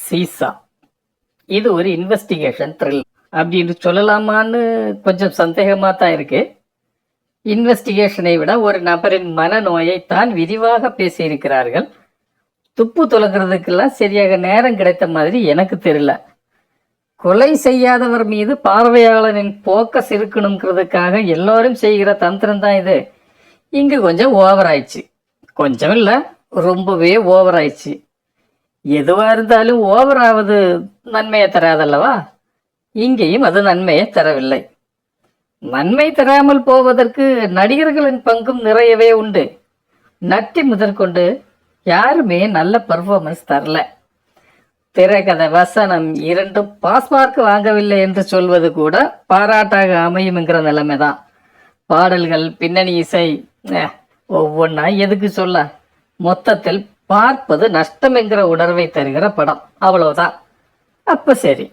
Seesaw. இது ஒரு investigation thrill அப்படின்னு சொல்லலாமான்னு கொஞ்சம் சந்தேகமாக தான் இருக்கு. இன்வெஸ்டிகேஷனை விட ஒரு நபரின் மனநோயை தான் விரிவாக பேசியிருக்கிறார்கள். துப்பு துலக்கிறதுக்கெல்லாம் சரியாக நேரம் கிடைத்த மாதிரி எனக்கு தெரியல. கொலை செய்யாதவர் மீது பார்வையாளனின் போக்கஸ் இருக்கணுங்கிறதுக்காக எல்லோரும் செய்கிற தந்திரம் தான் இது. இங்கு கொஞ்சம் ஓவர் ஆயிடுச்சு. கொஞ்சம் இல்லை, ரொம்பவே ஓவர் ஆயிடுச்சு. எதுவாக இருந்தாலும் ஓவர் ஆவது நன்மையை தராதல்லவா? இங்கேயும் அது நன்மையை தரவில்லை. நன்மை தராமல் போவதற்கு நடிகர்களின் பங்கும் நிறையவே உண்டு. நட்டி முதற்கொண்டு யாருமே நல்ல பர்ஃபார்மன்ஸ் தரல. திரைக்கதை வசனம் இரண்டும் பாஸ் மார்க் வாங்கவில்லை என்று சொல்வது கூட பாராட்டாக அமையுங்கிற நிலைமை தான். பாடல்கள், பின்னணி இசை ஒவ்வொன்றா எதுக்கு சொல்ல, மொத்தத்தில் பார்ப்பது நஷ்டம் என்கிற உணர்வை தருகிற படம், அவ்வளவுதான். அப்ப சரி.